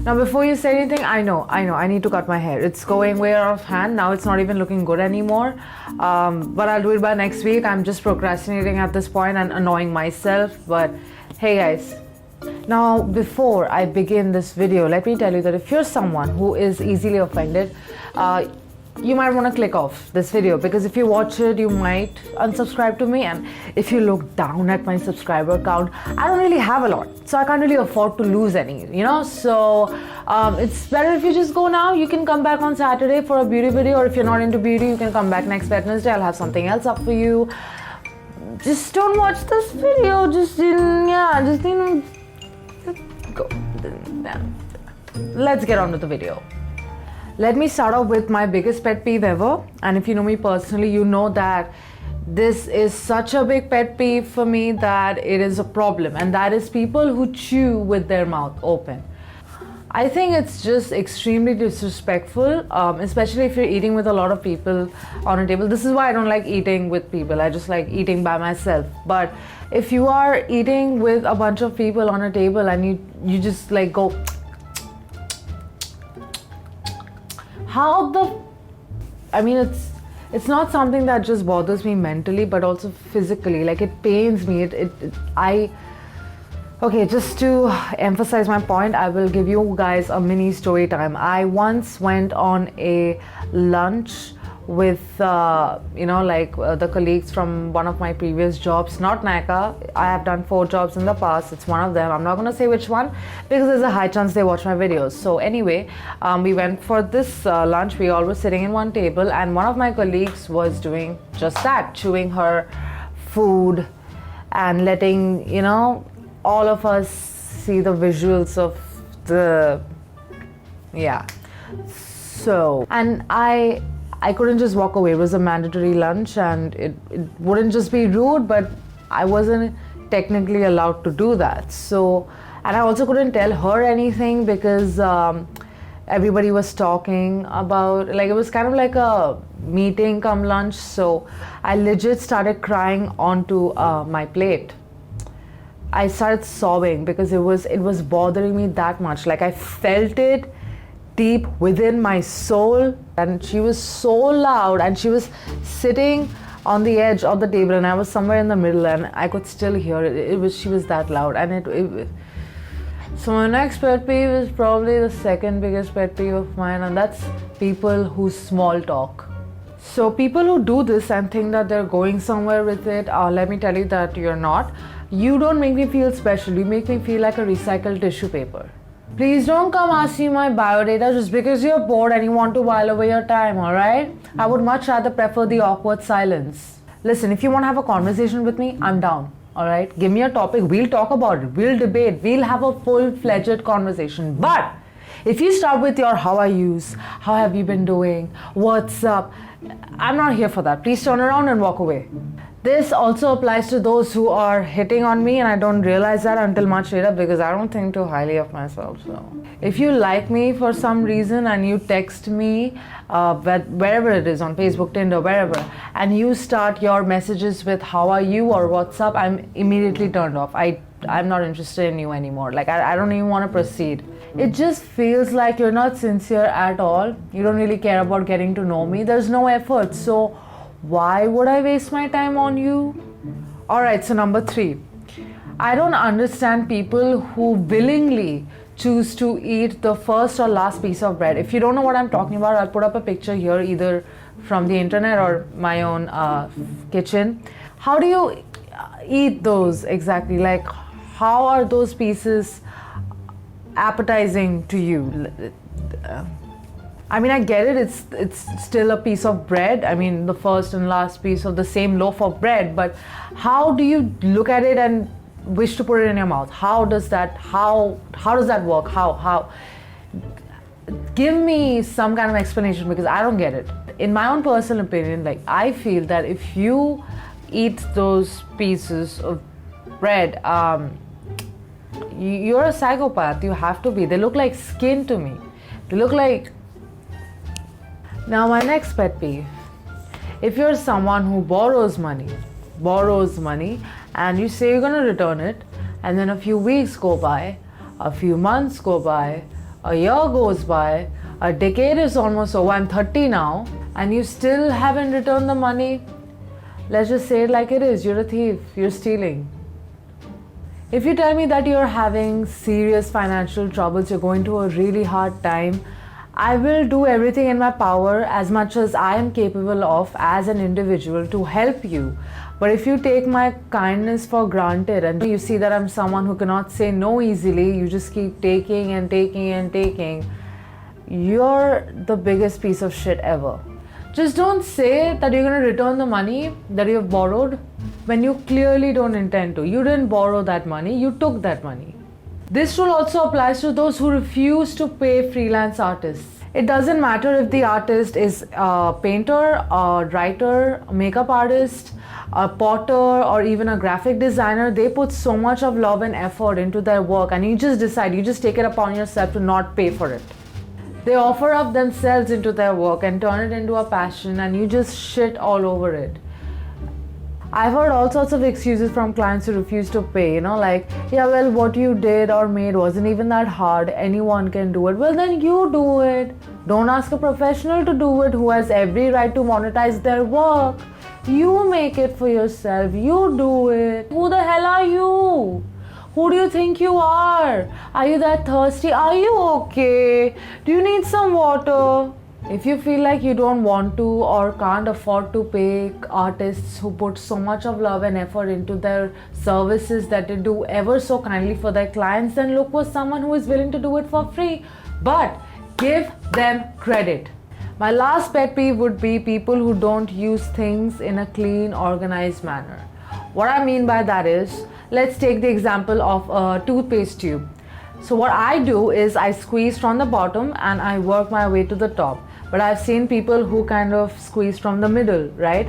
Now, before you say anything, I know, I need to cut my hair. It's going way out of hand. Now it's not even looking good anymore. But I'll do it by next week. I'm just procrastinating at this point and annoying myself. But hey guys, now before I begin this video, let me tell you that if you're someone who is easily offended, you might want to click off this video, because if you watch it, you might unsubscribe to me. And if you look down at my subscriber count, I don't really have a lot, so I can't really afford to lose any, you know. So it's better if you just go now. You can come back on Saturday for a beauty video, or if you're not into beauty, you can come back next Wednesday. I'll have something else up for you. Just don't watch this video. Just go. Let's get on with the video. Let me start off with my biggest pet peeve ever. And if you know me personally, you know that this is such a big pet peeve for me that it is a problem. And that is people who chew with their mouth open. I think it's just extremely disrespectful, especially if you're eating with a lot of people on a table. This is why I don't like eating with people. I just like eating by myself. But if you are eating with a bunch of people on a table and you just like go, I mean, it's not something that just bothers me mentally, but also physically. Like, it pains me. Okay, just to emphasize my point, I will give you guys a mini story time. I once went on a lunch with the colleagues from one of my previous jobs, not Nykaa. I have done 4 jobs in the past. It's one of them. I'm not going to say which one, because there's a high chance they watch my videos. So anyway, we went for this lunch. We all were sitting in one table, and one of my colleagues was doing just that, chewing her food and letting, you know, all of us see the visuals of the, yeah. So, and I couldn't just walk away. It was a mandatory lunch, and it wouldn't just be rude, but I wasn't technically allowed to do that. So, and I also couldn't tell her anything because everybody was talking about, like, it was kind of like a meeting come lunch. So I legit started crying onto my plate. I started sobbing because it was bothering me that much. Like, I felt it deep within my soul. And she was so loud, and she was sitting on the edge of the table, and I was somewhere in the middle, and I could still hear it. She was that loud. And so my next pet peeve is probably the second biggest pet peeve of mine, and that's people who small talk. So people who do this and think that they're going somewhere with it, let me tell you that you're not. You don't make me feel special. You make me feel like a recycled tissue paper. Please don't come ask me my biodata just because you're bored and you want to while away your time, alright? I would much rather prefer the awkward silence. Listen, if you want to have a conversation with me, I'm down, alright? Give me a topic, we'll talk about it, we'll debate, we'll have a full-fledged conversation. But if you start with your how are yous, how have you been doing, what's up, I'm not here for that. Please turn around and walk away. This also applies to those who are hitting on me, and I don't realize that until much later because I don't think too highly of myself. So if you like me for some reason and you text me wherever it is, on Facebook, Tinder, wherever, and you start your messages with how are you or what's up, I'm immediately turned off. I'm not interested in you anymore. Like, I don't even want to proceed. It just feels like you're not sincere at all. You don't really care about getting to know me. There's no effort. So why would I waste my time on you? Alright, so number 3. I don't understand people who willingly choose to eat the first or last piece of bread. If you don't know what I'm talking about, I'll put up a picture here, either from the internet or my own kitchen. How do you eat those exactly? Like, how are those pieces appetizing to you? I mean, I get it, it's still a piece of bread. I mean, the first and last piece of the same loaf of bread, but how do you look at it and wish to put it in your mouth? How does that work? How? Give me some kind of explanation, because I don't get it. In my own personal opinion, like, I feel that if you eat those pieces of bread, you're a psychopath. You have to be. They look like skin to me. They look like... Now, my next pet peeve. If you're someone who borrows money, and you say you're going to return it, and then a few weeks go by, a few months go by, A year goes by, a decade is almost over, I'm 30 now, and you still haven't returned the money. Let's just say it like it is, you're a thief, you're stealing. If you tell me that you're having serious financial troubles, you're going through a really hard time, I will do everything in my power as much as I am capable of as an individual to help you. But if you take my kindness for granted and you see that I'm someone who cannot say no easily, you just keep taking and taking and taking, you're the biggest piece of shit ever. Just don't say that you're going to return the money that you have borrowed when you clearly don't intend to. You didn't borrow that money, you took that money. This rule also applies to those who refuse to pay freelance artists. It doesn't matter if the artist is a painter, a writer, a makeup artist, a potter, or even a graphic designer. They put so much of love and effort into their work, and you just take it upon yourself to not pay for it. They offer up themselves into their work and turn it into a passion, and you just shit all over it. I've heard all sorts of excuses from clients who refuse to pay, like, yeah, well, what you did or made wasn't even that hard, anyone can do it. Well, then you do it. Don't ask a professional to do it who has every right to monetize their work. You make it for yourself, you do it. Who the hell are you? Who do you think you are? Are you that thirsty? Are you okay? Do you need some water? If you feel like you don't want to or can't afford to pay artists who put so much of love and effort into their services that they do ever so kindly for their clients, then look for someone who is willing to do it for free. But give them credit. My last pet peeve would be people who don't use things in a clean, organized manner. What I mean by that is, let's take the example of a toothpaste tube. So what I do is I squeeze from the bottom and I work my way to the top. But I've seen people who kind of squeeze from the middle, right?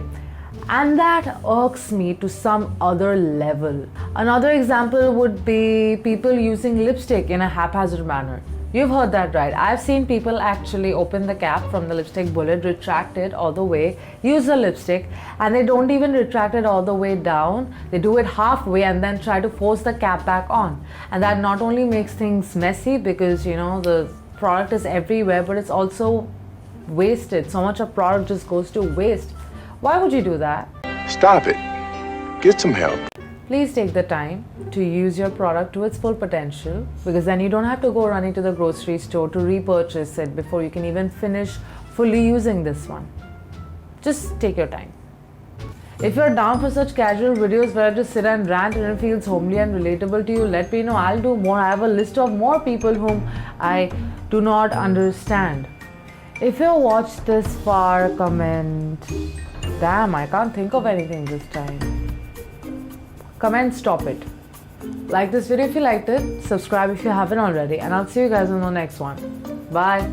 And that irks me to some other level. Another example would be people using lipstick in a haphazard manner. You've heard that, right? I've seen people actually open the cap from the lipstick bullet, retract it all the way, use the lipstick, and they don't even retract it all the way down. They do it halfway and then try to force the cap back on. And that not only makes things messy because, the product is everywhere, but it's also wasted. So much of product just goes to waste. Why would you do that? Stop it. Get some help. Please take the time to use your product to its full potential, because then you don't have to go running to the grocery store to repurchase it before you can even finish fully using this one. Just take your time. If you're down for such casual videos where I just sit and rant and it feels homely and relatable to you, let me know. I'll do more. I have a list of more people whom I do not understand. If you watched this far, comment. Damn, I can't think of anything this time. Comment, stop it. Like this video if you liked it, subscribe if you haven't already, and I'll see you guys in the next one. Bye.